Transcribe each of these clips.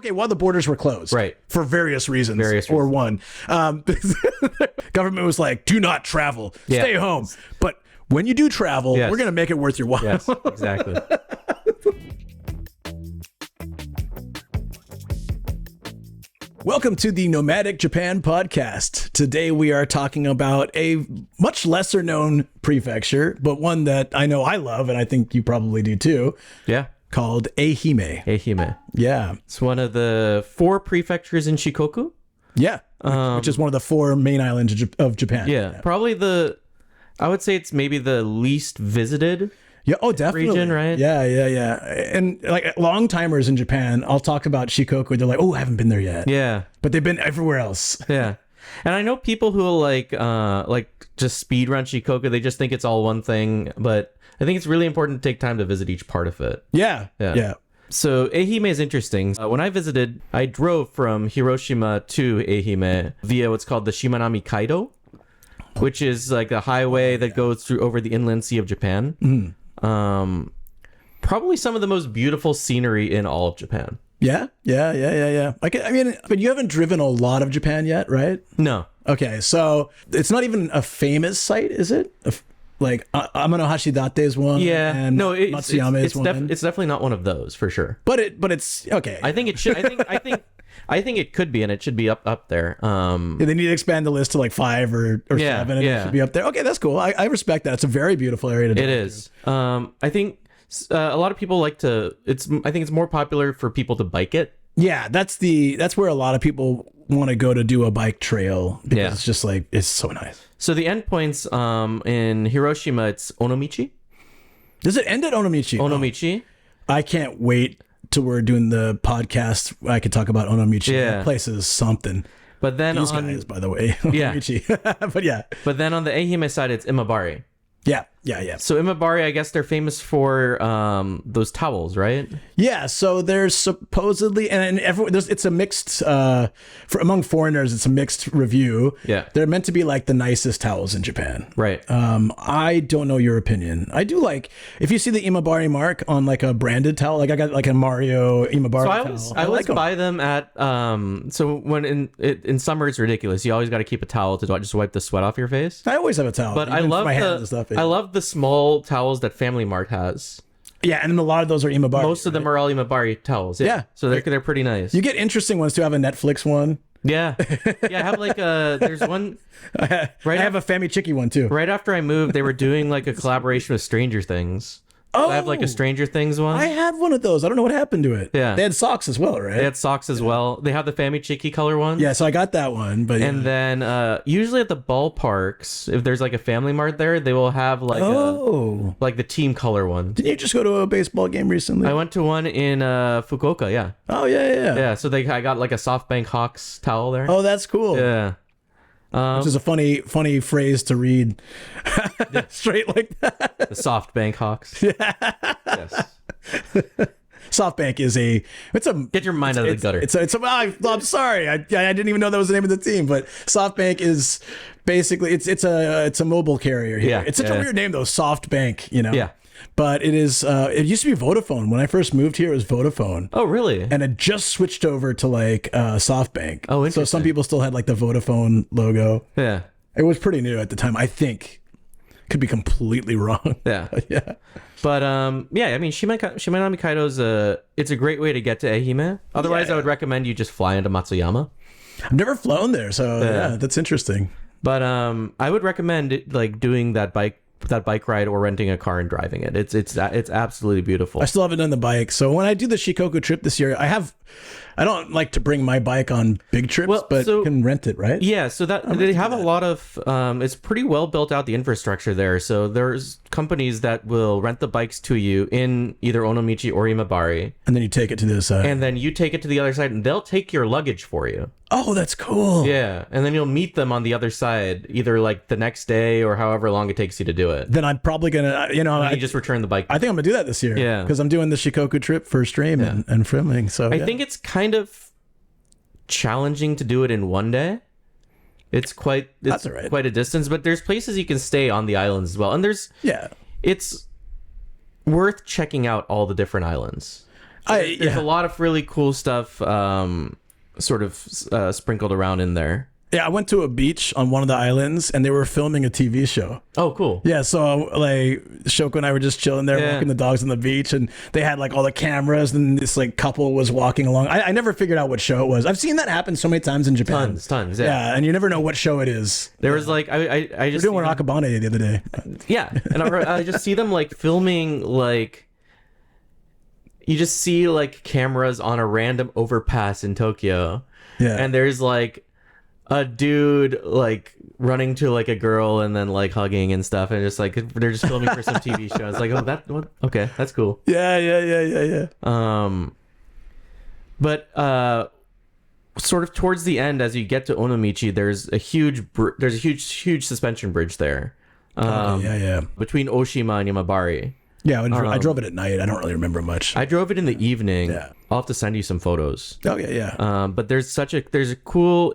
Okay, well, the borders were closed. Right. For various reasons. Or one. Government was like, do not travel. Yeah. Stay home. But when you do travel, Yes. we're going to make it worth your while. Yes, exactly. Welcome to the Nomadic Japan Podcast. Today we are talking about a much lesser known prefecture, but one that I know I love, and I think you probably do too, Yeah. called Ehime. Ehime. Yeah. It's one of the 4 prefectures in Shikoku. Yeah. Which is one of the 4 main islands of Japan. Yeah. Probably I would say it's maybe the least visited. Yeah. Oh, definitely. Region, right? Yeah. And like long timers in Japan, I'll talk about Shikoku. They're like, oh, I haven't been there yet. Yeah. But they've been everywhere else. Yeah. And I know people who like just speed run Shikoku. They just think it's all one thing, but I think it's really important to take time to visit each part of it. Yeah. So Ehime is interesting. When I visited, I drove from Hiroshima to Ehime via what's called the Shimanami Kaido, which is like a highway that goes through over the inland sea of Japan. Mm. Probably some of the most beautiful scenery in all of Japan. Yeah. I mean, but you haven't driven a lot of Japan yet, right? No. Okay, so it's not even a famous site, is it? Like Amano Hashidate is one. Yeah. And No, Matsuyama is one. It's definitely not one of those for sure. But it's okay. I think it should. I think it could be, and it should be up there. Yeah, they need to expand the list to like 5 or 7, and it should be up there. Okay, that's cool. I respect that. It's a very beautiful area to do. It is. I think a lot of people like to. I think it's more popular for people to bike it. Yeah, that's where a lot of people want to go to do a bike trail because it's just like it's so nice. So the endpoints in Hiroshima, it's Onomichi. Does it end at Onomichi? Onomichi. I can't wait till we're doing the podcast. I could talk about Onomichi. Yeah. That place is something. But then These guys, by the way, Onomichi. But yeah. But then on the Ehime side, it's Imabari. Yeah. So Imabari, I guess they're famous for those towels, right? Yeah. So there's supposedly, and everyone, it's a mixed, among foreigners, it's a mixed review. Yeah. They're meant to be like the nicest towels in Japan. Right. I don't know your opinion. I do like, if you see the Imabari mark on like a branded towel, like I got like a Mario Imabari So towel. I always buy them at, so when in summer it's ridiculous. You always got to keep a towel to just wipe the sweat off your face. I always have a towel. But I even for love my hands and stuff. I love the small towels that Family Mart has. Yeah, and a lot of those are Imabari. Most of them are all Imabari towels. Yeah. So they're pretty nice. You get interesting ones too. I have a Netflix one. Yeah. I have like there's one. I have a Famichiki one too. Right after I moved, they were doing like a collaboration with Stranger Things. Oh, I have like a Stranger Things one. I had one of those. I don't know what happened to it. Yeah. They had socks as well, right? They had socks as well. They have the Famichiki color one. Yeah, so I got that one. But And then usually at the ballparks, if there's like a Family Mart there, they will have like like the team color one. Didn't you just go to a baseball game recently? I went to one in Fukuoka, yeah. Oh, yeah. Yeah, so I got like a SoftBank Hawks towel there. Oh, that's cool. Yeah. Which is a funny phrase to read straight like that. The SoftBank Hawks. Yeah. Yes. SoftBank is Get your mind out of the gutter. I'm sorry. I didn't even know that was the name of the team, but SoftBank is basically it's a mobile carrier here. Yeah, It's such a weird name though, SoftBank, you know. Yeah. But it is it used to be Vodafone. When I first moved here, it was Vodafone. Oh, really? And it just switched over to like SoftBank. Oh, interesting. So some people still had like the Vodafone logo. Yeah. It was pretty new at the time, I think. Could be completely wrong. Yeah. Yeah. But yeah, I mean, Shimanami Kaido's it's a great way to get to Ehime. Otherwise, I would recommend you just fly into Matsuyama. I've never flown there, so yeah, that's interesting. But I would recommend like doing that bike ride or renting a car and driving it. It's absolutely beautiful. I still haven't done the bike, so when I do the Shikoku trip this year, I don't like to bring my bike on big trips, but you can rent it, right? Yeah, so they have a lot of it's pretty well built out, the infrastructure there. So there's companies that will rent the bikes to you in either Onomichi or Imabari, and then you take it to the side, and then you take it to the other side, and they'll take your luggage for you. Oh, that's cool. Yeah, and then you'll meet them on the other side, either like the next day or however long it takes you to do it. Then I'm probably gonna, you just return the bike. I think I'm gonna do that this year. Yeah, because I'm doing the Shikoku trip for stream and filming. So I think it's kind of challenging to do it in one day. It's quite a distance, but there's places you can stay on the islands as well, and it's worth checking out all the different islands. There's a lot of really cool stuff sort of sprinkled around in there. Yeah, I went to a beach on one of the islands, and they were filming a TV show. Oh, cool. Yeah, so like Shoko and I were just chilling there, walking the dogs on the beach, and they had like all the cameras, and this like couple was walking along. I never figured out what show it was. I've seen that happen so many times in Japan. Tons. Yeah, and you never know what show it is. There was like I just doing Akabane the other day. Yeah, and I just see them like filming like. You just see like cameras on a random overpass in Tokyo. Yeah, and there's like a dude like running to like a girl and then like hugging and stuff, and just like they're just filming for some TV show. It's like, okay, that's cool. Yeah. But sort of towards the end, as you get to Onomichi, there's a huge suspension bridge there. Between Oshima and Imabari. Yeah, I drove it at night. I don't really remember much. I drove it in the evening. Yeah. I'll have to send you some photos. Oh yeah. But there's a cool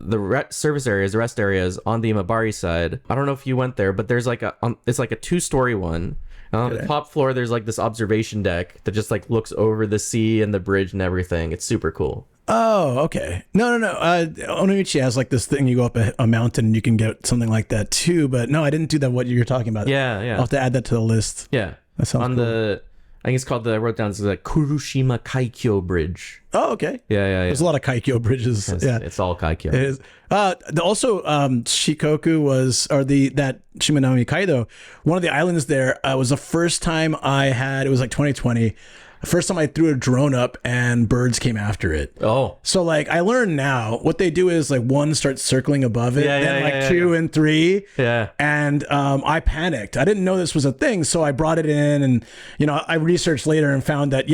service areas, the rest areas on the Imabari side. I don't know if you went there, but there's like it's like a 2-story one. And on the top floor, there's like this observation deck that just like looks over the sea and the bridge and everything. It's super cool. Oh, okay. No. Onomichi has like this thing. You go up a mountain and you can get something like that too. But no, I didn't do that. What you're talking about? Yeah. I'll have to add that to the list. Yeah. That sounds cool. I think it's called I wrote down, it's like Kurushima Kaikyo Bridge. Oh, okay. Yeah. There's a lot of Kaikyo bridges. It's all Kaikyo. It is. Also, Shikoku that Shimanami Kaido, one of the islands there, was the first time it was like 2020. The first time I threw a drone up and birds came after it. Oh. So like I learned now what they do is like 1 starts circling above it, then 2 and 3. Yeah. And I panicked. I didn't know this was a thing, so I brought it in, and I researched later and found that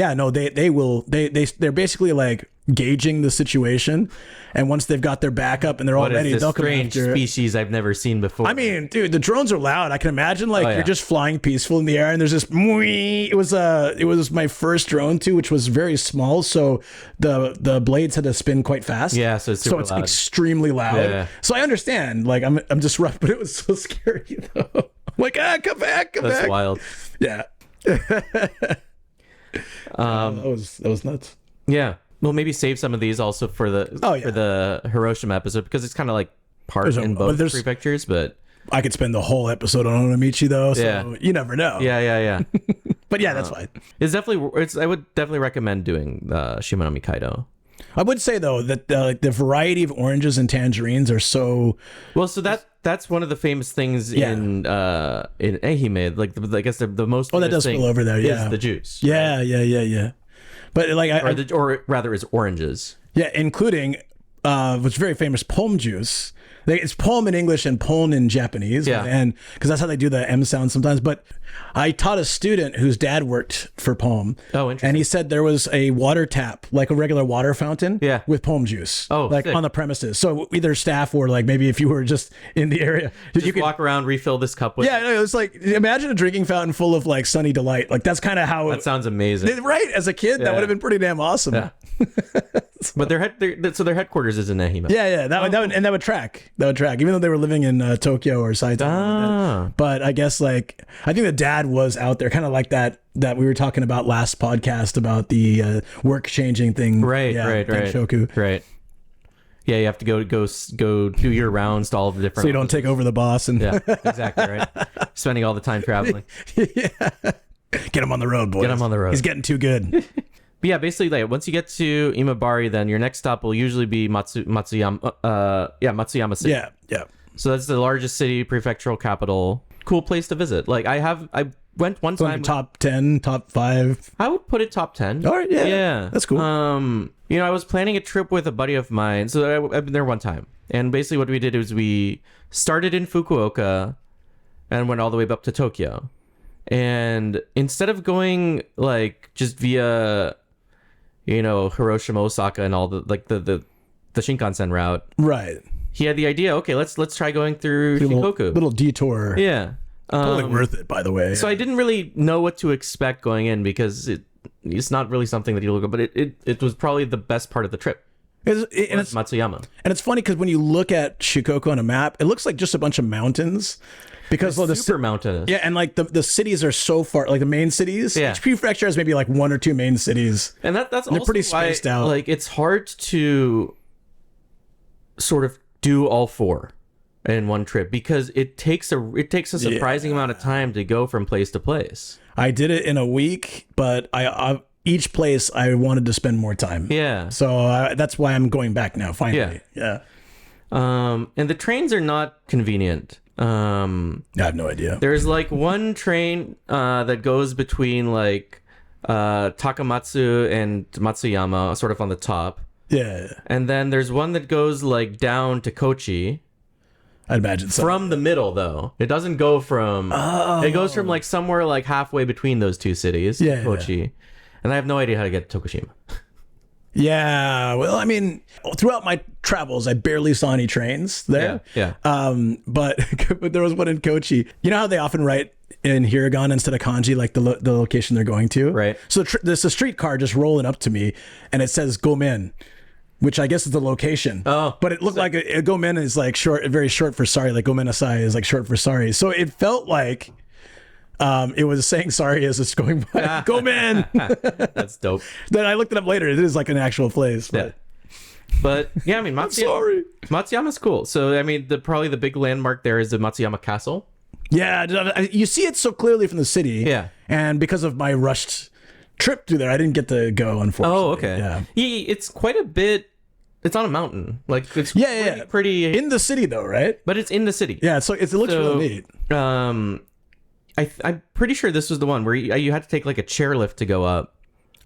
they're basically like gauging the situation, and once they've got their backup and they're all ready, they'll come strange after species I've never seen before. I mean, dude, the drones are loud. I can imagine you're just flying peaceful in the air, and there's this. It was my first drone too, which was very small, so the blades had to spin quite fast. Yeah, so it's super loud. Extremely loud. Yeah. So I understand. Like I'm just rough, but it was so scary though. I'm like, come back. That's wild. Yeah. That was nuts. Yeah. Well, maybe save some of these also for the Hiroshima episode, because it's kind of like part in both prefectures, but I could spend the whole episode on Onomichi though, so you never know. Yeah. But yeah, that's fine. I would definitely recommend doing Shimanami Kaido. I would say though that the variety of oranges and tangerines are so well. So that's one of the famous things in Ehime. Like I guess the most that does spill over there. Yeah, is the juice. Yeah, right? yeah. But like or rather, is oranges. Yeah, including what's very famous Pom Juice. It's Pom in English and Pon in Japanese. Yeah. And because that's how they do the M sound sometimes. But I taught a student whose dad worked for Pom. Oh, interesting. And he said there was a water tap, like a regular water fountain, with Pom Juice. Oh, like sick. On the premises. So either staff or like maybe if you were just in the area, you could walk around, refill this cup with. Yeah, it was like, imagine a drinking fountain full of like Sunny Delight. Like that's kind of how that sounds amazing. Right. As a kid, that would have been pretty damn awesome. Yeah. But their headquarters is in Ehime. Yeah. That would track. Even though they were living in Tokyo or Saitama. But I guess I think the dad was out there, kind of like that we were talking about last podcast about the work changing thing. Right. Shoku. Right. Yeah, you have to go do your rounds to all the different. So you don't take over the boss and. Yeah, exactly right. Spending all the time traveling. Yeah. Get him on the road, boys. Get him on the road. He's getting too good. But yeah, basically, once you get to Imabari, then your next stop will usually be Matsuyama City. Yeah. So that's the largest city, prefectural capital. Cool place to visit. I went one time. Top 10, top 5. I would put it top 10. All right, yeah. That's cool. I was planning a trip with a buddy of mine, so I've been there one time. And basically, what we did is we started in Fukuoka and went all the way up to Tokyo. And instead of going just via Hiroshima, Osaka, and all the Shinkansen route. Right. He had the idea, okay, let's try going through Shikoku. Little detour. Yeah. Totally worth it, by the way. So I didn't really know what to expect going in, because it's not really something that you look at, but it was probably the best part of the trip. It's Matsuyama. And it's funny because when you look at Shikoku on a map, it looks like just a bunch of mountains. Because It's super mountainous. Yeah, and like the cities are so far, like the main cities. Yeah. Each prefecture has maybe like one or two main cities. And that's they're also pretty why, spaced out. like, it's hard to sort of do all four in one trip because it takes a surprising amount of time to go from place to place. I did it in a week, but I each place I wanted to spend more time. Yeah. So that's why I'm going back now. Finally. Yeah. And the trains are not convenient. I have no idea. There's like one train that goes between like Takamatsu and Matsuyama, sort of on the top. Yeah. And then there's one that goes like down to Kochi. I'd imagine so. From the middle, though. It doesn't go from... It goes from like somewhere like halfway between those two cities, Kochi. Yeah. And I have no idea how to get to Tokushima. Yeah, well, I mean, throughout my travels, I barely saw any trains there. Yeah. But there was one in Kochi. You know how they often write in hiragana instead of kanji, like the location they're going to? Right. So there's a streetcar just rolling up to me, and it says Gomen, which I guess is the location. Oh. But it looked like a Gomen is like short, very short for sorry. Like Gomenasai is like short for sorry. So it felt like it was saying sorry as it's going by. Gomen! That's dope. Then I looked it up later. It is like an actual place. But yeah, I mean, Matsuyama's cool. So, I mean, probably the big landmark there is the Matsuyama Castle. Yeah, you see it so clearly from the city. Yeah. And because of my rushed trip through there, I didn't get to go, unfortunately. Oh, okay. Yeah. It's quite a bit. It's on a mountain. Like, it's pretty in the city, though, right? But it's in the city. Yeah, so it looks really neat. I'm pretty sure this was the one where you had to take like a chairlift to go up.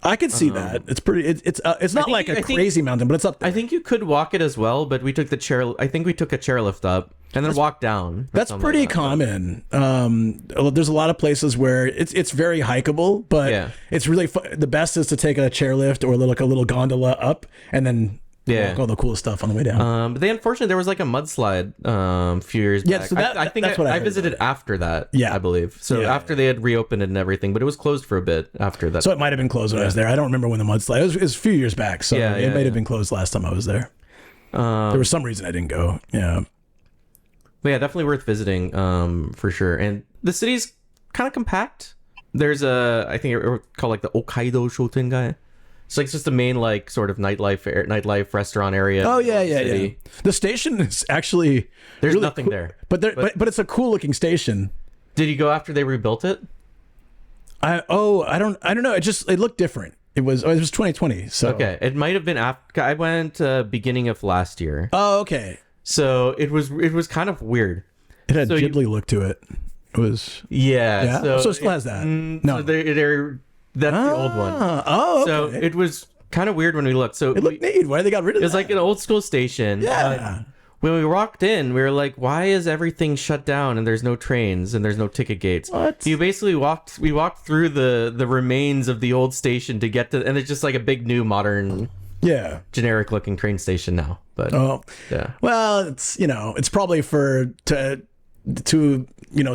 I could see that. It's pretty. It's not like a crazy mountain, but it's up there. I think you could walk it as well, but we took the chair. I think we took a chairlift up and then walked down. That's pretty common. There's a lot of places where it's very hikeable, but it's really the best is to take a chairlift or a little gondola up and then. Walk all the cool stuff on the way down. But unfortunately, there was like a mudslide a few years back. So I think that's what I visited after that. Yeah, I believe. So after they had reopened it and everything, but it was closed for a bit after that. So it might have been closed when I was there. I don't remember when the mudslide. It was a few years back, so it might have been closed last time I was there. There was some reason I didn't go. Yeah. But yeah, definitely worth visiting for sure. And the city's kind of compact. There's I think it's called like the Okaido Shotengai. It's like just the main like sort of nightlife restaurant area. Oh yeah. The station is actually there's really nothing cool, there, but it's a cool looking station. Did you go after they rebuilt it? I don't know. It looked different. It was 2020. So okay, it might have been after I went beginning of last year. Oh okay. So it was kind of weird. It had Ghibli look to it. It was yeah. So it still has that. No, so they're that's the old one. Oh, okay. So it was kind of weird when we looked. So it looked neat. Why they got rid of it? It was like an old school station. Yeah. When we walked in, we were like, why is everything shut down and there's no trains and there's no ticket gates? What? We walked through the remains of the old station to get to, and it's just like a big new modern, generic looking train station now. But well, it's probably to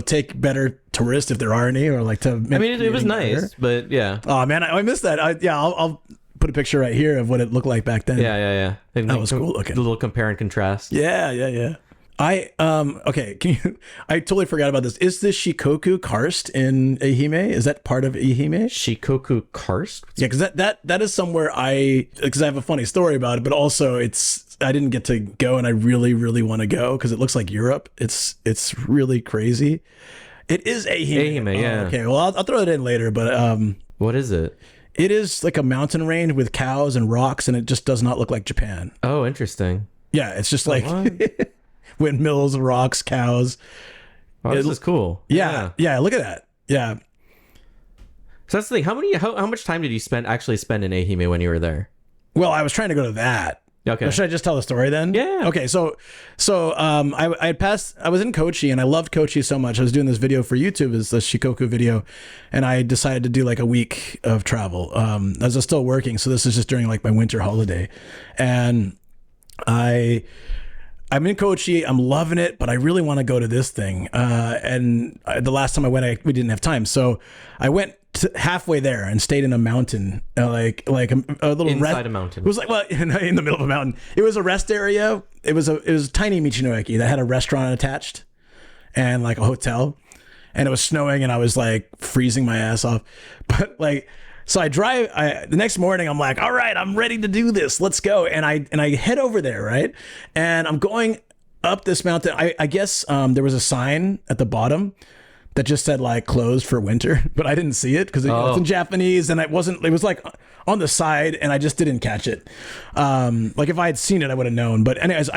take better tourists if there are any, or like to make it was nice, but oh man, I missed that. I'll put a picture right here of what it looked like back then. Yeah. That was cool looking. A little compare and contrast. Yeah. Okay, I totally forgot about this. Is this Shikoku Karst in Ehime? Is that part of Ehime? Shikoku Karst? Yeah, because that is somewhere because I have a funny story about it, but also I didn't get to go, and I really, really want to go because it looks like Europe. It's really crazy. It is Ehime. Ehime, yeah. Okay, well, I'll throw it in later, but what is it? It is like a mountain range with cows and rocks, and it just does not look like Japan. Oh, interesting. Yeah, it's just like windmills, rocks, cows. Oh, this is cool. Yeah, look at that. Yeah. So that's the thing. How much time did you actually spend in Ehime when you were there? Well, I was trying to go to that. Okay. Or should I just tell the story then? Yeah. Okay. So I had passed. I was in Kochi, and I loved Kochi so much. I was doing this video for YouTube, is the Shikoku video, and I decided to do like a week of travel. As I was still working, so this is just during like my winter holiday, and I'm in Kochi. I'm loving it, but I really want to go to this thing. And the last time I went, we didn't have time, so I went halfway there and stayed in a mountain, like a little Inside a mountain. It was like, well, in the middle of a mountain. It was a rest area. It was a tiny Michinoeki that had a restaurant attached and like a hotel, and it was snowing and I was like freezing my ass off. But like, so the next morning I'm like, all right, I'm ready to do this. Let's go. And I head over there, right? And I'm going up this mountain. I guess there was a sign at the bottom that just said like closed for winter, but I didn't see it because it's in Japanese and it was like on the side and I just didn't catch it. Like if I had seen it, I would have known. But anyways,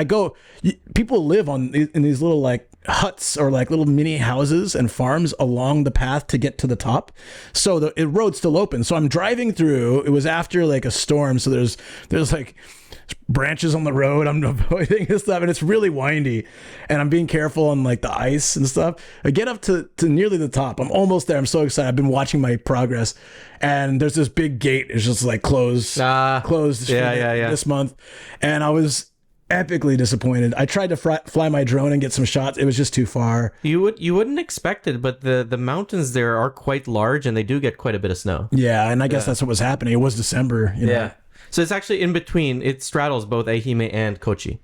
people live in these little like huts or like little mini houses and farms along the path to get to the top. So the road's still open. So I'm driving through, it was after like a storm. So there's like branches on the road I'm avoiding and stuff, and it's really windy and I'm being careful on like the ice and stuff. I get up to nearly the top. I'm almost there. I'm so excited. I've been watching my progress, and there's this big gate. It's just like closed this month, and I was epically disappointed. I tried to fly my drone and get some shots. It was just too far. You wouldn't expect it, but the mountains there are quite large and they do get quite a bit of snow. Yeah, and I guess that's what was happening. It was December, you know? Yeah. So it's actually in between. It straddles both Ehime and Kochi.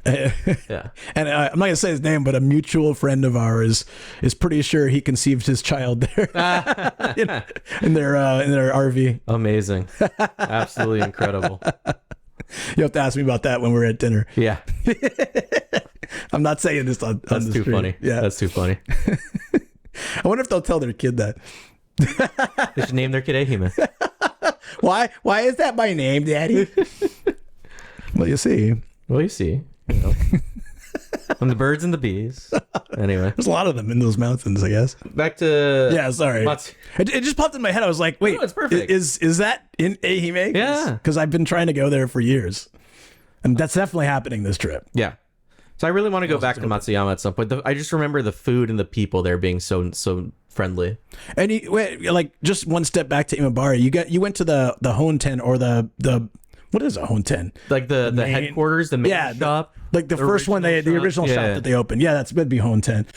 Yeah. And I'm not going to say his name, but a mutual friend of ours is pretty sure he conceived his child there in their RV. Amazing. Absolutely incredible. You have to ask me about that when we're at dinner. Yeah. I'm not saying this on That's the too stream. funny. Yeah. That's too funny. I wonder if they'll tell their kid that. They should name their kid Ehime. Why is that my name, Daddy? Well, you see. Well, you see. You know. From the birds and the bees. Anyway. There's a lot of them in those mountains, I guess. Back to... Yeah, sorry. It just popped in my head. I was like, wait, it's perfect. Is that in Ehime? Yeah. Because I've been trying to go there for years. And that's definitely happening this trip. Yeah. So I really want to go back to Matsuyama at some point. I just remember the food and the people there being so friendly. And like just one step back to Imabari, you went to the honten or the what is a honten? Like the headquarters, the main shop. Like the first one, the original shop that they opened. Yeah, that'd be honten.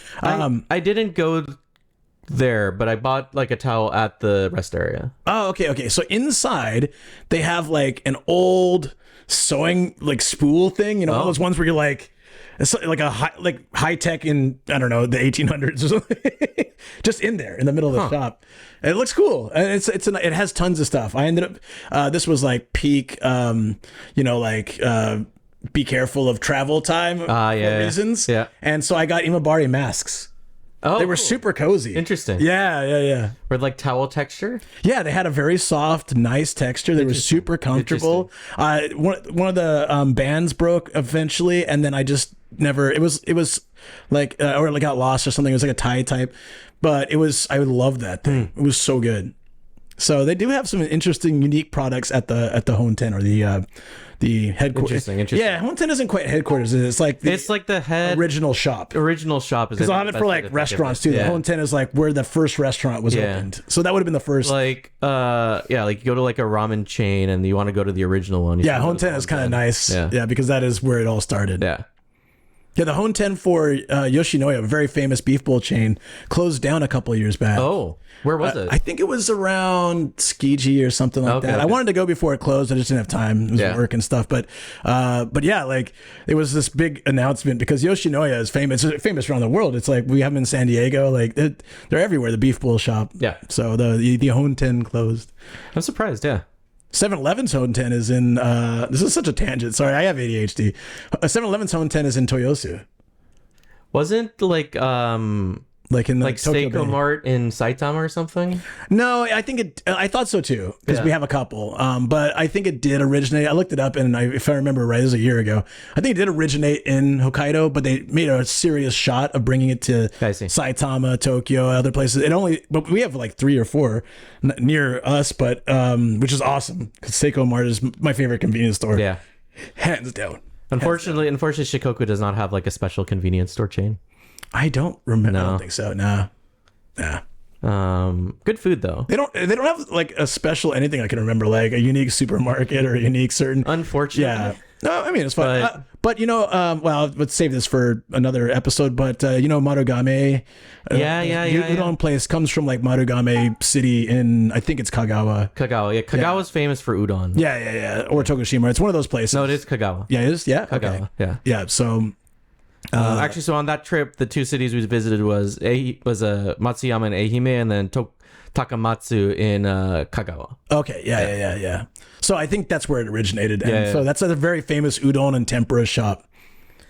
I didn't go there, but I bought like a towel at the rest area. Oh, okay. So inside they have like an old sewing like spool thing, you know, one of those ones where you're like, it's like a high tech in, I don't know, the 1800s or something, just in there in the middle of the shop. And it looks cool, and it has tons of stuff. I ended up this was like peak, be careful of travel time for reasons. Yeah, and so I got Imabari masks. Oh, they were super cozy. Interesting. Yeah. With like towel texture? Yeah, they had a very soft, nice texture. They were super comfortable. One of the bands broke eventually, and then I just never. It was like or like got lost or something. It was like a tie type, but I would love that thing. It was so good. So they do have some interesting, unique products at the honten or the headquarters. Interesting. Yeah, honten isn't quite headquarters. It's like the head original shop. Original shop is. Because I'll have it for like restaurants too. Yeah. The honten is like where the first restaurant was opened. So that would have been the first. Like like you go to like a ramen chain and you want to go to the original one. Yeah, honten is kind of nice. Yeah, because that is where it all started. Yeah. Yeah, the honten for Yoshinoya, a very famous beef bowl chain, closed down a couple of years back. Oh, where was it? I think it was around Tsukiji or something like that. Okay. I wanted to go before it closed. I just didn't have time. It was work and stuff. But yeah, like it was this big announcement because Yoshinoya is famous. It's famous around the world. It's like we have them in San Diego. Like they're everywhere. The beef bowl shop. Yeah. So the honten closed. I'm surprised. Yeah. 7-Eleven's honten is in. This is such a tangent. Sorry, I have ADHD. 7-Eleven's honten is in Toyosu. Wasn't like in the Tokyo Seiko Bay. Mart in Saitama or something? No, I think I thought so too because we have a couple. But I think it did originate. I looked it up, and if I remember right, it was a year ago. I think it did originate in Hokkaido, but they made a serious shot of bringing it to Saitama, Tokyo, other places. But we have like 3 or 4 near us, but which is awesome because Seiko Mart is my favorite convenience store. Yeah, hands down. Unfortunately, Shikoku does not have like a special convenience store chain. I don't remember. No. I don't think so. Nah. Good food though. They don't have like a special anything I can remember, like a unique supermarket or a unique certain. Unfortunately. Yeah. No, I mean it's fine. But well, let's save this for another episode. But Marugame, udon place comes from like Marugame City in, I think it's Kagawa. Kagawa's famous for udon. Yeah. Or Tokushima. It's one of those places. No, it is Kagawa. Yeah, it is. Yeah, Kagawa. Okay. Yeah. So. Actually, so on that trip, the two cities we visited was Matsuyama and Ehime, and then Takamatsu in Kagawa. Okay, yeah. So I think that's where it originated. And so that's a very famous udon and tempura shop,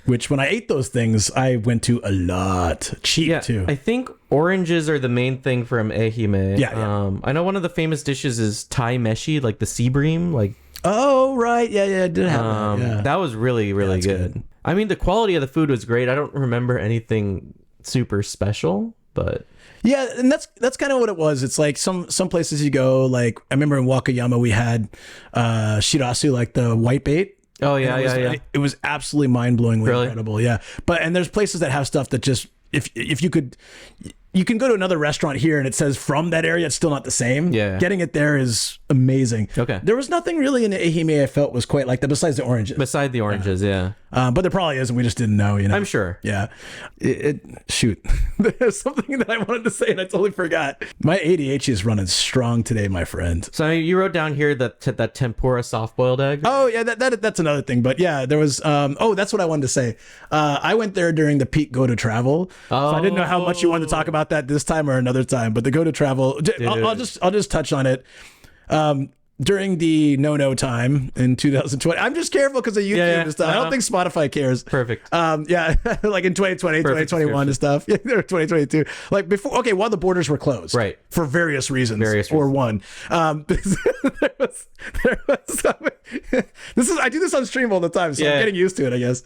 which when I ate those things, I went to a lot. Cheap too. I think oranges are the main thing from Ehime. Yeah. I know one of the famous dishes is Thai meshi, like the sea bream. Like, oh, right. Yeah, I did have that. Yeah. That was really, really good. I mean, the quality of the food was great. I don't remember anything super special, but... Yeah, and that's kind of what it was. It's like some places you go, like I remember in Wakayama we had shirasu, like the white bait. Oh yeah, It was absolutely mind-blowingly incredible. Yeah. And there's places that have stuff that just if you can go to another restaurant here and it says from that area, it's still not the same. Yeah. Getting it there is amazing. Okay. There was nothing really in Ehime I felt was quite like that besides the oranges. Beside the oranges, yeah. But there probably is, and we just didn't know, I'm sure. Yeah. Shoot. There's something that I wanted to say and I totally forgot. My ADHD is running strong today, my friend. So you wrote down here that tempura soft-boiled egg? Oh, yeah, that's another thing. But yeah, there was, that's what I wanted to say. I went there during the peak go to travel. So I didn't know how much you wanted to talk about that this time or another time, but the go to travel, I'll just touch on it. During the no time in 2020, I'm just careful because of YouTube and stuff. I don't think Spotify cares. Perfect. Like in 2020, 2021 and stuff. Yeah, or 2022. Like before, while the borders were closed. Right. For various reasons. Or one. I do this on stream all the time, so I'm getting used to it, I guess.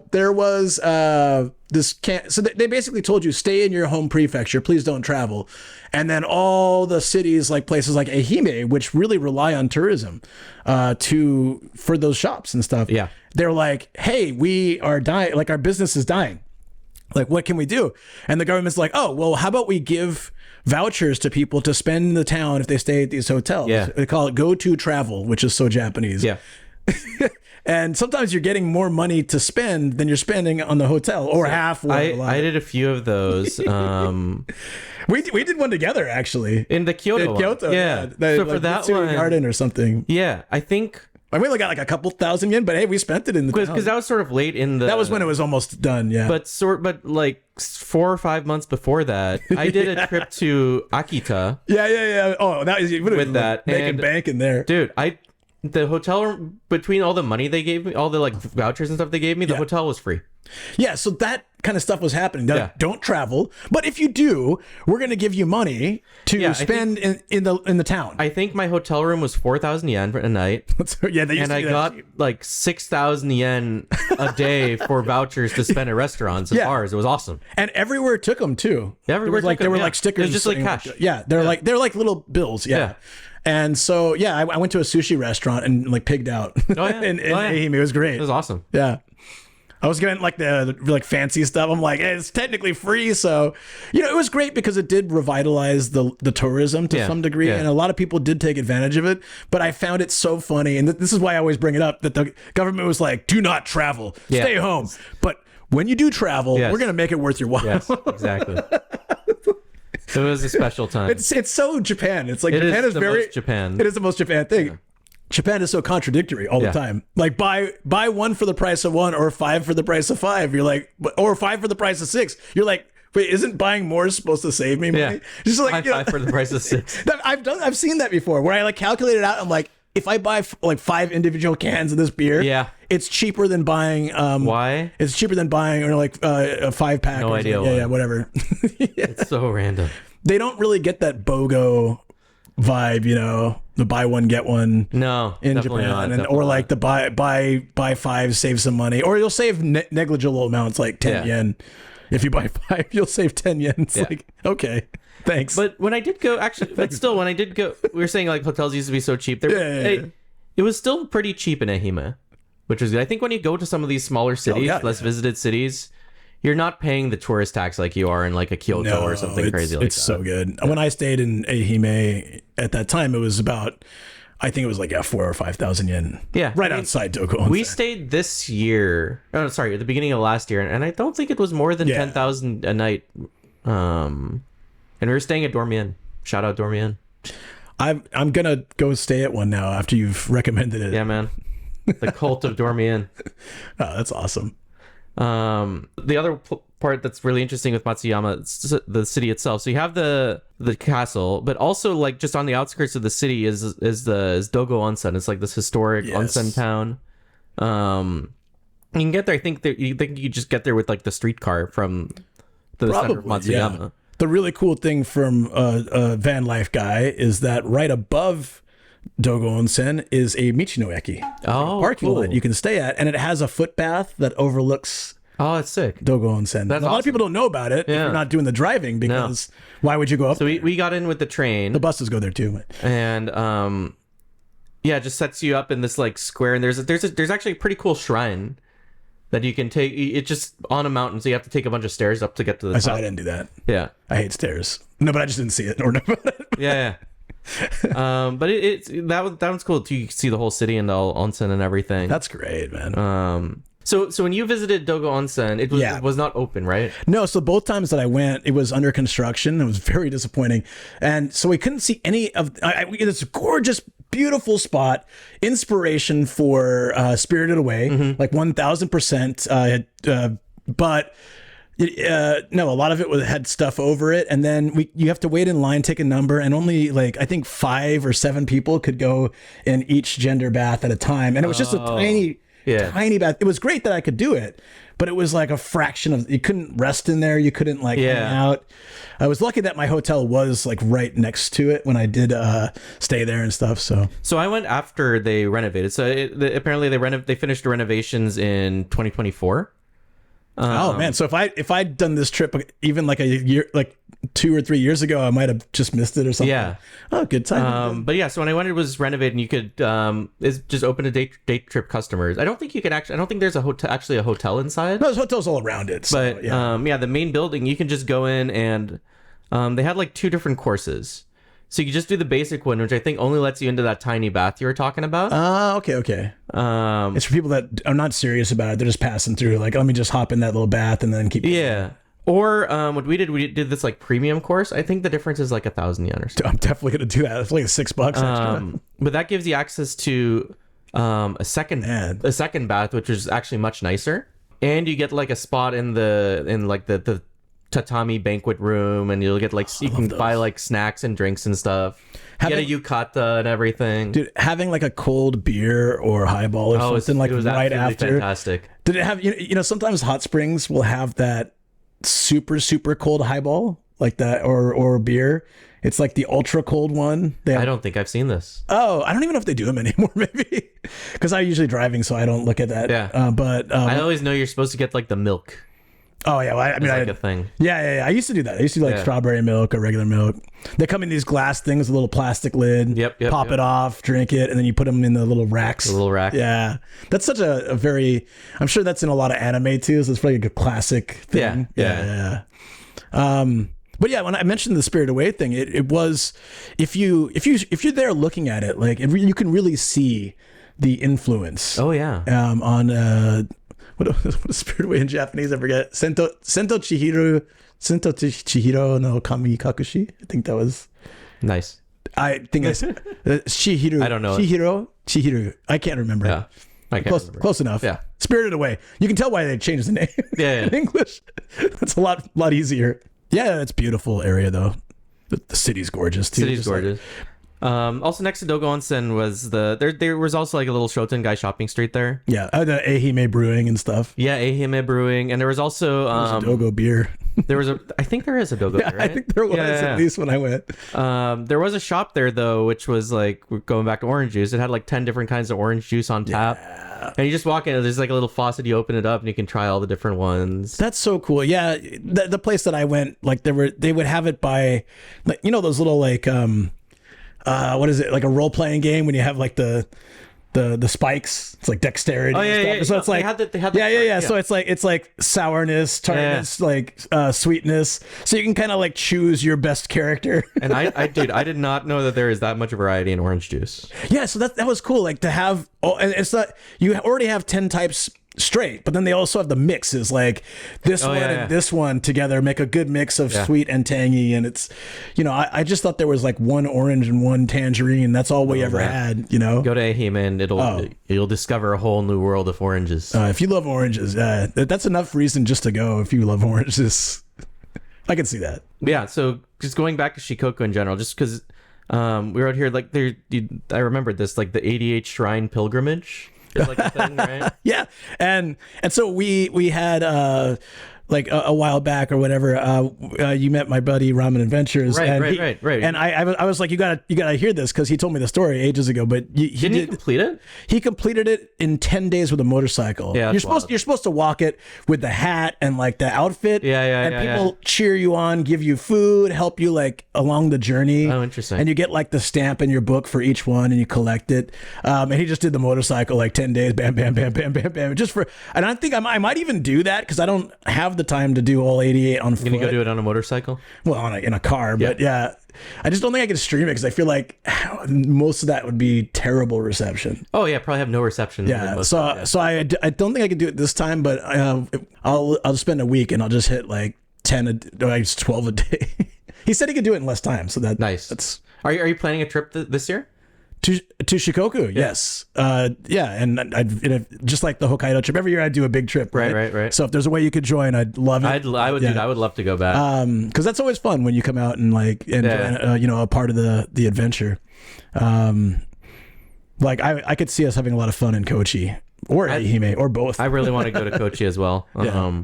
There was so they basically told you, stay in your home prefecture, please don't travel. And then all the cities, like places like Ehime, which really rely on tourism for those shops and stuff. Yeah. They're like, hey, we are dying, like our business is dying. Like, what can we do? And the government's like, oh, well, how about we give vouchers to people to spend in the town if they stay at these hotels? Yeah. They call it go to travel, which is so Japanese. Yeah. And sometimes you're getting more money to spend than you're spending on the hotel, or half. I did a few of those. We did one together, actually. In the Kyoto. Yeah. So for that one, garden or something. Yeah, I think I only got like a couple thousand yen, but hey, we spent it in the town. Because that was sort of late in the... That was when it was almost done, yeah. But like 4 or 5 months before that, I did a trip to Akita. Yeah. Oh, that is with that. Making bank in there. Dude, the hotel room, between all the money they gave me, all the like vouchers and stuff they gave me, the hotel was free. Yeah, so that kind of stuff was happening. Don't travel, but if you do, we're going to give you money to spend in the town. I think my hotel room was 4,000 yen for a night. And I got like 6,000 yen a day for vouchers to spend at restaurants and bars. It was awesome. And everywhere took them too. Everywhere there were like stickers. It was just like cash. They're like little bills. Yeah. And so I went to a sushi restaurant and like pigged out. in Ehime. It was great. It was awesome. Yeah. I was getting like the like fancy stuff. I'm like, hey, it's technically free, so it was great because it did revitalize the tourism to some degree, and a lot of people did take advantage of it. But I found it so funny, and this is why I always bring it up, that the government was like, do not travel, stay home. But when you do travel, we're gonna make it worth your while. Yes, exactly. It was a special time. It's so Japan. It's like Japan is very most Japan. It is the most Japan thing. Yeah. Japan is so contradictory all the time. Like buy 1 for the price of 1, or 5 for the price of 5. You're like, or 5 for the price of 6. You're like, wait, isn't buying more supposed to save me money? Just like 5 for the price of 6. I've seen that before, where I like calculate it out. I'm like, if I buy like 5 individual cans of this beer, it's cheaper than buying. Why? It's cheaper than buying a 5-pack. No idea. Yeah, whatever. It's so random. They don't really get that BOGO vibe, the buy one get one. No, in Japan, or like the buy 5, save some money, or you'll save negligible amounts, like 10 yen. If you buy 5, you'll save 10 yen. It's like, okay, thanks. But when I did go, when I did go, we were saying like hotels used to be so cheap. It was still pretty cheap in Ehime, which was good. I think when you go to some of these smaller cities, less visited cities, you're not paying the tourist tax like you are in like a Kyoto or something crazy like that. It's so good. When I stayed in Ehime at that time, it was about I think it was like 4,000 or 5,000 yen. Yeah. Right outside Dogo Onsen. We stayed this year. Oh, sorry, at the beginning of last year, and I don't think it was more than 10,000 a night. And we were staying at Dormien. Shout out Dormien. I'm gonna go stay at one now after you've recommended it. Yeah, man. The cult of Dormien. Oh, that's awesome. The other part that's really interesting with Matsuyama, it's the city itself. So you have the castle, but also like just on the outskirts of the city is Dogo Onsen. It's like this historic onsen town. You can get there. I think you just get there with like the streetcar from the center of Matsuyama. Yeah. The really cool thing from a van life guy is that right above Dogo Onsen is a Michino Eki, parking lot you can stay at, and it has a footpath that overlooks. Oh, that's sick. Dogo Onsen. That's a lot of people don't know about it if you're not doing the driving, because why would you go up? So we got in with the train. The buses go there too. And it just sets you up in this like square, and there's actually a pretty cool shrine that you can take. It's just on a mountain, so you have to take a bunch of stairs up to get to the top. I didn't do that. Yeah. I hate stairs. No, but I just didn't see it or know about it. Yeah. But that one's cool too. You can see the whole city and the onsen and everything. That's great, man. So when you visited Dogo Onsen, it was not open, right? No, so both times that I went, it was under construction. It was very disappointing. And so we couldn't see any of it's a gorgeous, beautiful spot, inspiration for Spirited Away, like 1,000%. But no, a lot of it had stuff over it, and then you have to wait in line, take a number, and only like I think 5 or 7 people could go in each gender bath at a time, and it was just a tiny bath. It was great that I could do it, but it was like a fraction of. You couldn't rest in there. You couldn't like hang out. I was lucky that my hotel was like right next to it when I did stay there and stuff. So I went after they renovated. So apparently they finished the renovations in 2024. Oh man! So if I'd done this trip even like a year, like 2 or 3 years ago, I might have just missed it or something. Yeah. Oh, good time. But yeah, so when I went, it was renovated, and you could it's just open to day trip customers. I don't think you could I don't think there's a hotel inside. No, there's hotels all around it. So, but the main building, you can just go in, and they had like 2 different courses. So you could just do the basic one, which I think only lets you into that tiny bath you were talking about. Okay. It's for people that are not serious about it. They're just passing through. Like, let me just hop in that little bath and then keep. Yeah. Or what we did this like premium course. I think the difference is like 1,000 yen or something. I'm definitely gonna do that. It's like $6 extra. But that gives you access to a second bath, which is actually much nicer, and you get like a spot in the tatami banquet room, and you'll get like you can buy like snacks and drinks and stuff. Get a yukata and everything. Dude, having like a cold beer or highball or something like right after. Fantastic. Did it have sometimes hot springs will have that super super cold highball like that or beer. It's like the ultra cold one. I don't think I've seen this. Oh, I don't even know if they do them anymore, maybe. Because I'm usually driving, so I don't look at that. Yeah. But I always know you're supposed to get like the milk. Oh yeah, well, I mean, like a thing. Yeah. I used to do that. I used to do like strawberry milk or regular milk. They come in these glass things, a little plastic lid. Yep. Pop it off, drink it, and then you put them in the little racks. The little rack. Yeah, that's such a very. I'm sure that's in a lot of anime too. So it's probably like a classic thing. Yeah. But yeah, when I mentioned the Spirited Away thing, it was if you're there looking at it, like you can really see the influence. Oh yeah. On what is Spirited Away in Japanese? I forget. Sento Chihiro no Kami Kakushi. I think that was nice. I think I said Chihiro. I don't know. Chihiro. I can't remember. Yeah. I can't remember. Close enough. Yeah. Spirited Away. You can tell why they changed the name. Yeah. In English. That's a lot easier. Yeah, it's a beautiful area though. The city's gorgeous too. City's gorgeous. Also next to Dogo Onsen was there was also like a little Shotengai shopping street there. Yeah, the Ehime Brewing and stuff. Yeah, Ehime Brewing, and there was also a Dogo beer. I think there is a Dogo beer, right? I think there was at least when I went. There was a shop there though, which was like going back to orange juice. It had like 10 different kinds of orange juice on tap. Yeah. And you just walk in, and there's like a little faucet, you open it up, and you can try all the different ones. That's so cool. Yeah, the place that I went, like they would have it by, like those little like what is it, like a role playing game when you have like the the spikes. It's like dexterity. Oh, yeah, and stuff. yeah. So it's like they had the yeah. So it's like sourness, tartness, like sweetness. So you can kind of like choose your best character. And I did not know that there is that much variety in orange juice. Yeah, so that was cool. Like to have, and it's not, you already have 10 types straight, but then they also have the mixes, like this one and this one together make a good mix of sweet and tangy. And it's, I just thought there was like one orange and one tangerine. That's all we ever had, Go to Ehime and you'll discover a whole new world of oranges. If you love oranges, that's enough reason just to go. If you love oranges, I can see that. Yeah. So just going back to Shikoku in general, just because we were out here, like I remembered this, like the 88 Shrine Pilgrimage is like a thing, right? Yeah, and so we had like a while back or whatever. You met my buddy Ramen Adventures, right. And I was like, you gotta hear this because he told me the story ages ago. But Didn't he complete it? He completed it in 10 days with a motorcycle. Yeah, you're supposed to walk it with the hat and like the outfit. And people cheer you on, give you food, help you like along the journey. Oh, interesting. And you get like the stamp in your book for each one, and you collect it. And he just did the motorcycle like 10 days, bam, bam, bam, bam, bam, bam, and I think I might even do that because I don't have the time to do all 88 on foot. You're gonna go do it on a motorcycle? Well, in a car, but yeah. I just don't think I could stream it because I feel like most of that would be terrible reception. Oh yeah, probably have no reception. Yeah, so I don't think I could do it this time, but I'll spend a week and I'll just hit like 12 a day. He said he could do it in less time, so that's Are you planning a trip this year? To Shikoku, yes, and I just like the Hokkaido trip. Every year I do a big trip, right. So if there's a way you could join, I'd love it. I would love to go back. Because that's always fun when you come out and like a part of the adventure. Like I could see us having a lot of fun in Kochi or Ehime or both. I really want to go to Kochi as well. Yeah.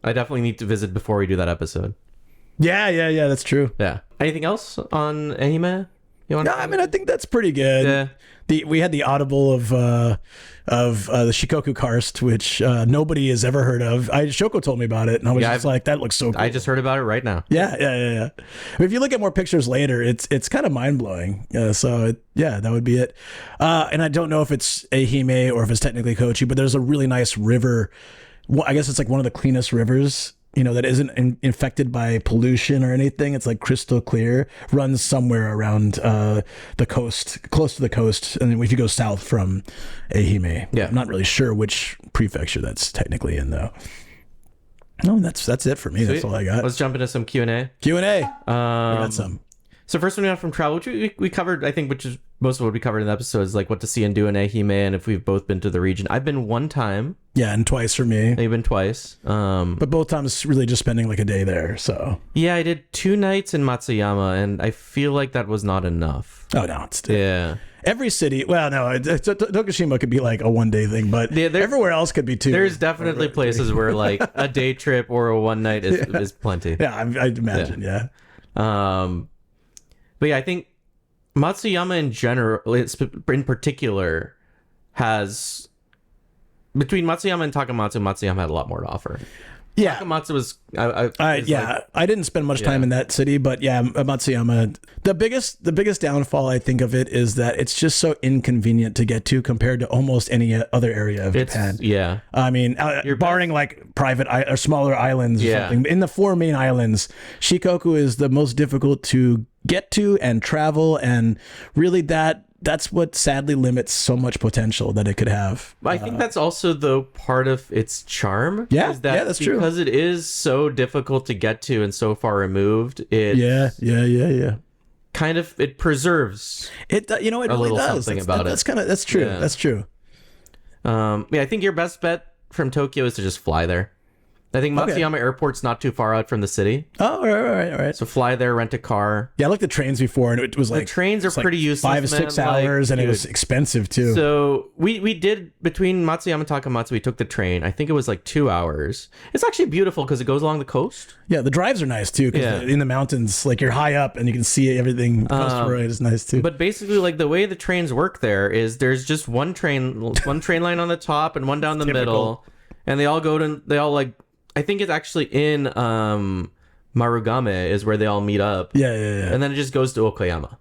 I definitely need to visit before we do that episode. Yeah, that's true. Yeah. Anything else on Ehime? No, I mean I think that's pretty good. Yeah. We had the audible of the Shikoku Karst, which nobody has ever heard of. Shoko told me about it, and I was just like, that looks so cool. I just heard about it right now. Yeah. I mean, if you look at more pictures later, it's kind of mind blowing. So that would be it. And I don't know if it's Ehime or if it's technically Kochi, but there's a really nice river. Well, I guess it's like one of the cleanest rivers, that isn't infected by pollution or anything. It's like crystal clear, runs somewhere around the coast, close to the coast. And then if you go south from Ehime, I'm not really sure which prefecture that's technically in though. No, that's it for me. Sweet. That's all I got. Let's jump into some Q&A. Q&A. We got some. So first one we got from travel, which we covered, I think, which is most of what we covered in the episode is like what to see and do in Ehime and if we've both been to the region. I've been one time. Yeah, and twice for me. You've been twice. But both times really just spending like a day there, so. Yeah, I did 2 nights in Matsuyama, and I feel like that was not enough. Oh, no. Yeah. Every city, well, no, Tokushima could be like a one-day thing, but everywhere else could be 2. There's definitely places where like a day trip or a one night is plenty. Yeah, I'd imagine, yeah. But yeah, I think Matsuyama in general, in particular, has between Matsuyama and Takamatsu, Matsuyama had a lot more to offer. Yeah, Takamatsu was. I didn't spend much time in that city, but yeah, Matsuyama. The biggest downfall I think of it is that it's just so inconvenient to get to compared to almost any other area of Japan. Yeah, I mean, barring like private or smaller islands or something. In the 4 main islands, Shikoku is the most difficult to get to and travel, and really that's what sadly limits so much potential that it could have. I think that's also though part of its charm. Yeah, that's true. Because it is so difficult to get to and so far removed. Yeah. Kind of it preserves it. It really does. Something about it. That's true. Yeah. That's true. I think your best bet from Tokyo is to just fly there. I think Matsuyama Airport's not too far out from the city. Oh, all right. So fly there, rent a car. Yeah, I looked at trains before, and it was like the trains are pretty useless. 5 or 6 hours, and it was expensive too. So we did between Matsuyama and Takamatsu. We took the train. I think it was like 2 hours. It's actually beautiful because it goes along the coast. Yeah, the drives are nice too. Because in the mountains, like you're high up and you can see everything. Coast road is nice too. But basically, like the way the trains work there is there's just one train line on the top and one down the middle, and they all like. I think it's actually in Marugame is where they all meet up. Yeah. And then it just goes to Okayama.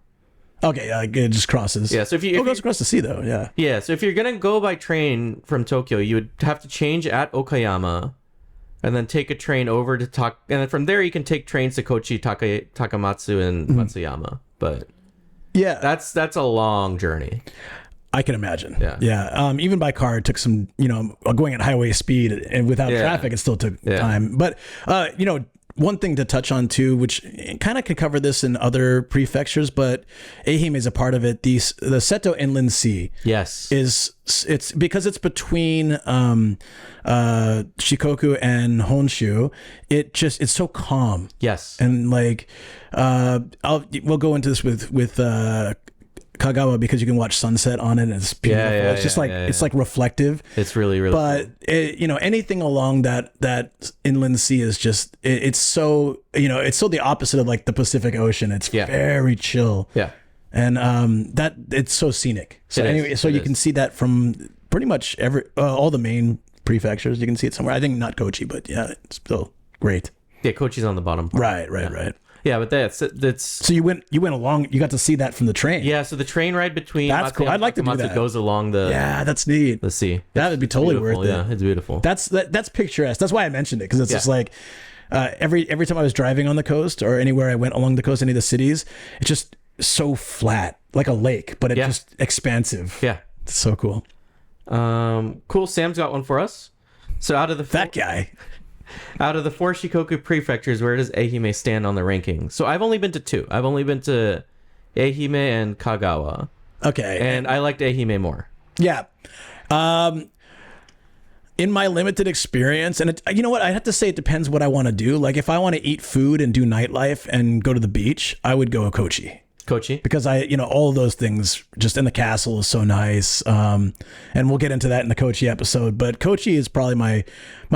Okay, it just crosses. Yeah, so if it goes across the sea though. Yeah. Yeah, so if you're gonna go by train from Tokyo, you would have to change at Okayama, and then take a train over to and then from there you can take trains to Kochi, Takamatsu, and Matsuyama. But yeah, that's a long journey. I can imagine. Yeah. Even by car, it took some, going at highway speed and without traffic, it still took time. But, one thing to touch on too, which kind of could cover this in other prefectures, but Ehime is a part of it. The Seto Inland Sea. Yes. It's because it's between Shikoku and Honshu. It's so calm. Yes. And like, we'll go into this with Kagawa because you can watch sunset on it and it's beautiful. It's just it's like reflective. It's really, really but cool. Anything along that inland sea is just it's so it's so the opposite of like the Pacific Ocean. It's very chill. Yeah. And that it's so scenic. So you can see that from pretty much all the main prefectures. You can see it somewhere. I think not Kochi, but yeah, it's still great. Yeah, Kochi's on the bottom part. Right. Yeah, but that's so you went along. You got to see that from the train. Yeah, so the train ride between that's cool. I'd like to do that. Goes along that's neat. The sea. That would be totally worth it. Yeah, it's beautiful. That's picturesque. That's why I mentioned it because it's just like every time I was driving on the coast or anywhere I went along the coast, any of the cities, it's just so flat, like a lake, but it's just expansive. Yeah, it's so cool. Cool. Sam's got one for us. So out of the Out of the 4 Shikoku prefectures, where does Ehime stand on the ranking? So I've only been to 2. I've only been to Ehime and Kagawa. Okay. And I liked Ehime more. Yeah. In my limited experience, and you know what? I have to say it depends what I want to do. Like if I want to eat food and do nightlife and go to the beach, I would go Kochi. Because all of those things, just in the castle is so nice. And we'll get into that in the Kochi episode, but Kochi is probably my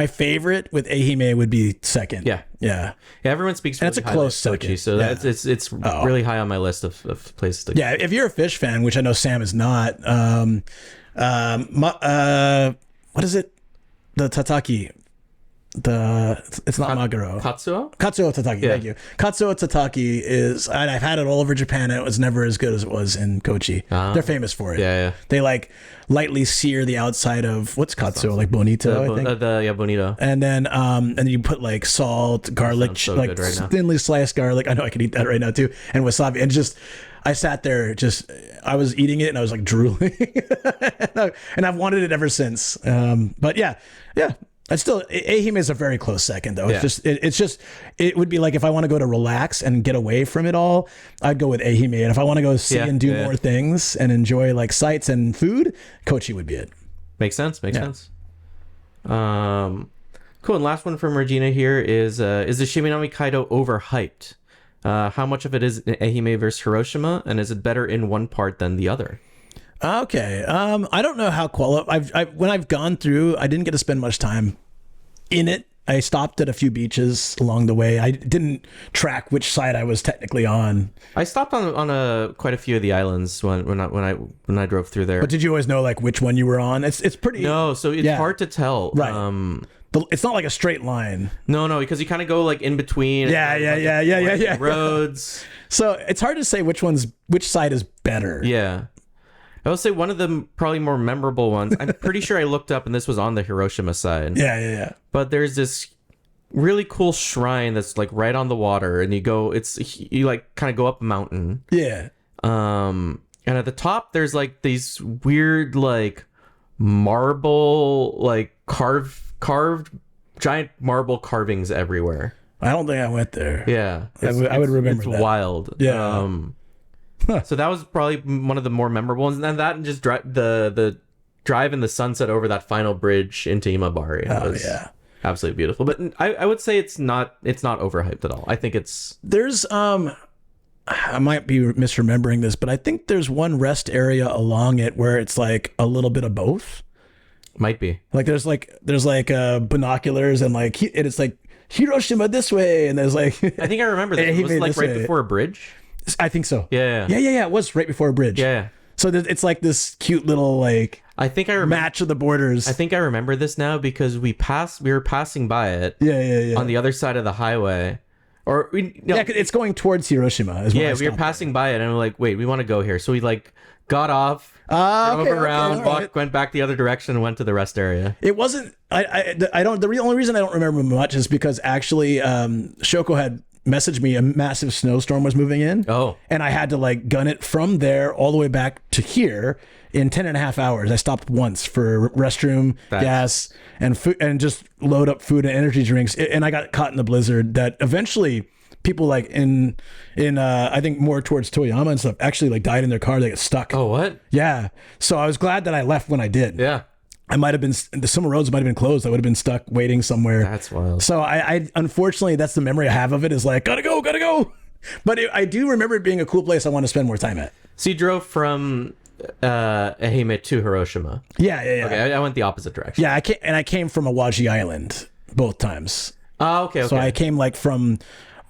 favorite. With Ehime would be second. Yeah. Everyone speaks really and it's a close second. Kochi, so it's really high on my list of places to go. Yeah, if you're a fish fan, which I know Sam is not, what is it? The tataki. It's not maguro. Katsuo tataki. Thank you. Katsuo tataki is, and I've had it all over Japan, and it was never as good as it was in Kochi. They're famous for it. Yeah. They like lightly sear the outside of what's katsuo, like bonito, I think. Bonito. And then you put like salt, garlic, so like right thinly sliced garlic. I know I could eat that right now too, and wasabi, and just. I sat there, I was eating it and I was like drooling, and I've wanted it ever since. But yeah. I still, Ehime is a very close second though. It would be like if I want to go to relax and get away from it all, I'd go with Ehime. And if I want to go see and do more things and enjoy like sights and food, Kochi would be it. Makes sense. Cool. And last one from Regina here is the Shimanami Kaido overhyped? How much of it is Ehime versus Hiroshima, and is it better in one part than the other? Okay. I don't know how when I've gone through, I didn't get to spend much time in it. I stopped at a few beaches along the way. I didn't track which side I was technically on. I stopped on quite a few of the islands when I drove through there. But did you always know like which one you were on? It's pretty. No, so it's hard to tell. Right. It's not like a straight line. No, because you kind of go like in between. Yeah. Roads. So it's hard to say which side is better. Yeah. I will say one of the probably more memorable ones. I'm pretty sure I looked up and this was on the Hiroshima side. Yeah. But there's this really cool shrine that's like right on the water, and you like kind of go up a mountain. Yeah. And at the top there's like these weird like marble like carved giant marble carvings everywhere. I don't think I went there. Yeah. I would remember it's that. Wild. Yeah. So that was probably one of the more memorable ones. And then that and just the drive in the sunset over that final bridge into Imabari. Absolutely beautiful. But I would say it's not overhyped at all. I think there's I might be misremembering this, but I think there's one rest area along it where it's like a little bit of both. Might be. Like there's binoculars and like it's like Hiroshima this way, and there's like I think I remember that. It was like right before a bridge. I think so. Yeah. It was right before a bridge. Yeah. So it's like this cute little like I think I remember match of the borders. I think I remember this now because we were passing by it. Yeah. On the other side of the highway, Or Yeah, 'cause it's going towards Hiroshima. Is yeah, we were passing by it, and we're like, wait, we want to go here. So we like got off, drove around, went back the other direction, and went to the rest area. It wasn't. I don't. The only reason I don't remember much is because actually, Shoko had messaged me a massive snowstorm was moving in. Oh. And I had to like gun it from there all the way back to here in 10.5 hours. I stopped once for restroom, gas, and food, and just load up food and energy drinks. And I got caught in the blizzard that eventually people like in I think more towards Toyama and stuff actually like died in their car. They got stuck. Oh, what? Yeah. So I was glad that I left when I did. Yeah. I might have been, some roads might have been closed. I would have been stuck waiting somewhere. That's wild. So I unfortunately, that's the memory I have of it is like, gotta go. But I do remember it being a cool place I want to spend more time at. So you drove from Ehime to Hiroshima. Yeah. Okay, I went the opposite direction. Yeah, I came from Awaji Island both times. Oh, okay. So I came like from,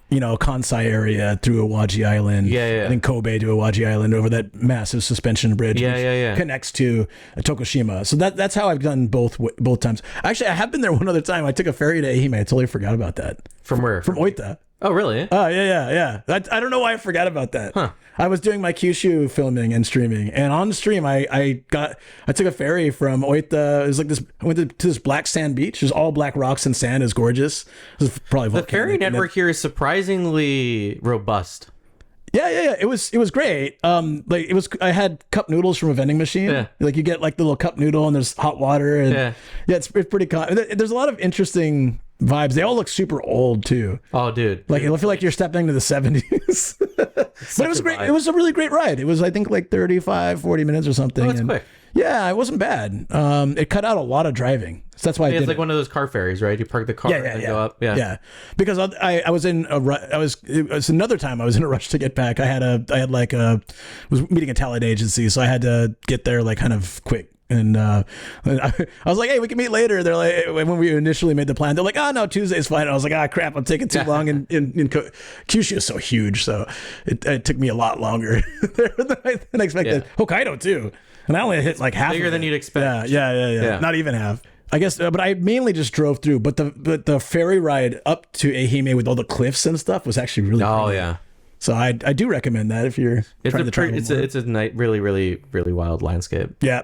Kansai area through Awaji Island. Yeah. And then Kobe to Awaji Island over that massive suspension bridge. Yeah. Connects to Tokushima. So that's how I've done both times. Actually, I have been there one other time. I took a ferry to Ehime. I totally forgot about that. From where? From Oita. Oh, really? Oh, yeah. I don't know why I forgot about that. Huh. I was doing my Kyushu filming and streaming, and on stream, I took a ferry from Oita. It was like this. I went to this black sand beach. There's all black rocks and sand. It's gorgeous. It was probably the ferry network here is surprisingly robust. Yeah. It was great. I had cup noodles from a vending machine. Yeah. Like you get like the little cup noodle and there's hot water and yeah, it's pretty there's a lot of interesting vibes. They all look super old too. Oh, dude. Like I feel like you're stepping into the 70s. But it was great. It was a really great ride. It was I think like 35, 40 minutes or something. Oh, that's quick. Yeah, it wasn't bad. It cut out a lot of driving. So that's why it's like one of those car ferries, right? You park the car and go up. Yeah. Because I was in it was another time I was in a rush to get back. I was meeting a talent agency, so I had to get there like kind of quick. And I was like, hey, we can meet later. They're like, when we initially made the plan, they're like, oh no, Tuesday's fine. And I was like, crap, I'm taking too long. And Kyushu is so huge, so it took me a lot longer than I expected. Yeah. Hokkaido too, and I only hit like half. Bigger than you'd expect. Yeah. Not even half. I guess, but I mainly just drove through. But the ferry ride up to Ehime with all the cliffs and stuff was actually really. Oh pretty. Yeah. So I do recommend that if you're trying to travel more. It's a really, really, really wild landscape. Yeah.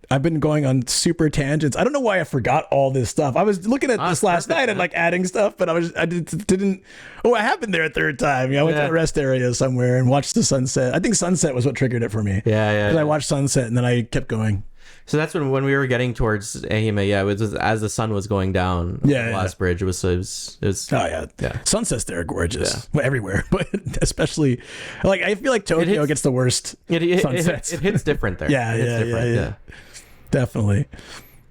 I've been going on super tangents. I don't know why I forgot all this stuff. I was looking at this last night and like adding stuff, but I didn't. Oh, I have been there a third time. I went to a rest area somewhere and watched the sunset. I think sunset was what triggered it for me. Yeah. Because I watched sunset and then I kept going. So that's when we were getting towards Ehime. Yeah, it was as the sun was going down. The last bridge. It was. Oh yeah. Sunsets there are gorgeous. Yeah. Well, everywhere, but especially like I feel like Tokyo gets the worst sunsets. It hits different there. Yeah. Definitely.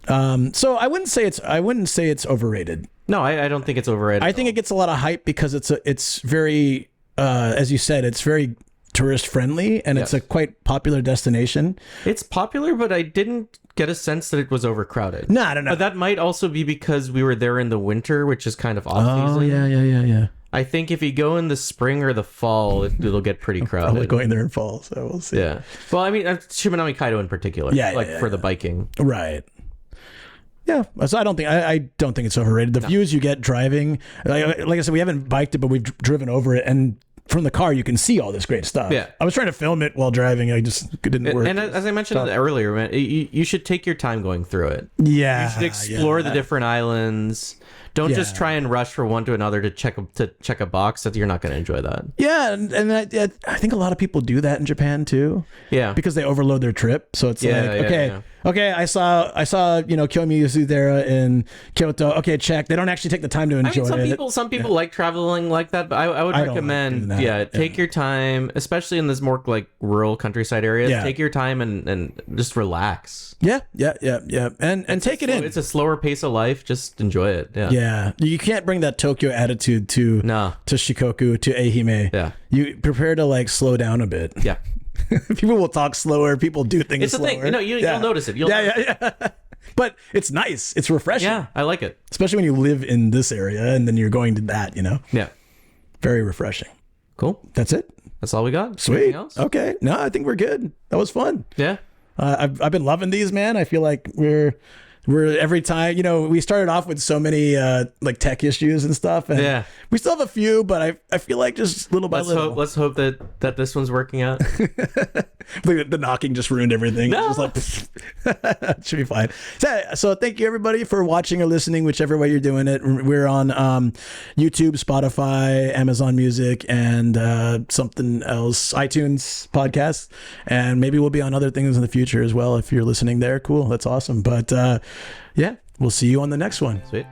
So I wouldn't say it's overrated. No, I don't think it's overrated. I think it gets a lot of hype because it's very, as you said, it's very tourist friendly and it's a quite popular destination. It's popular, but I didn't get a sense that it was overcrowded. No, I don't know. But that might also be because we were there in the winter, which is kind of off season. Yeah. I think if you go in the spring or the fall, it'll get pretty crowded. I'm probably going there in fall, so we'll see. Yeah. Well, I mean, Shimanami Kaido in particular. For the biking. Right. Yeah. So I don't think it's overrated. The views you get driving, like I said, we haven't biked it, but we've driven over it, and from the car you can see all this great stuff. Yeah. I was trying to film it while driving. I just didn't work. And as I mentioned earlier, man, you should take your time going through it. Yeah. You should explore the different islands. Don't just try and rush from one to another to check a box. That you're not going to enjoy that. Yeah, and I think a lot of people do that in Japan too. Yeah, because they overload their trip. So it's okay. I saw Kyomizu in Kyoto. Okay, check. They don't actually take the time to enjoy it. Some people like traveling like that, but I would recommend take your time, especially in this more like rural countryside areas. Yeah. Take your time and just relax. Yeah. And take it in. It's a slower pace of life. Just enjoy it. Yeah. You can't bring that Tokyo attitude to Shikoku, to Ehime. Yeah. You prepare to like slow down a bit. Yeah. People will talk slower. People do things slower. It's a thing. You'll notice it. Yeah. But it's nice. It's refreshing. Yeah, I like it. Especially when you live in this area and then you're going to that, Yeah. Very refreshing. Cool. That's it. That's all we got. Sweet. Anything else? Okay. No, I think we're good. That was fun. Yeah. I've been loving these, man. I feel like we're We're every time, we started off with so many like tech issues and stuff, and we still have a few, but I feel like just little by little. Let's hope that this one's working out. The knocking just ruined everything. No. It's just like should be fine. So thank you everybody for watching or listening, whichever way you're doing it. We're on YouTube, Spotify, Amazon Music, and something else, iTunes podcast, and maybe we'll be on other things in the future as well. If you're listening there, cool, that's awesome. But yeah, we'll see you on the next one. Sweet.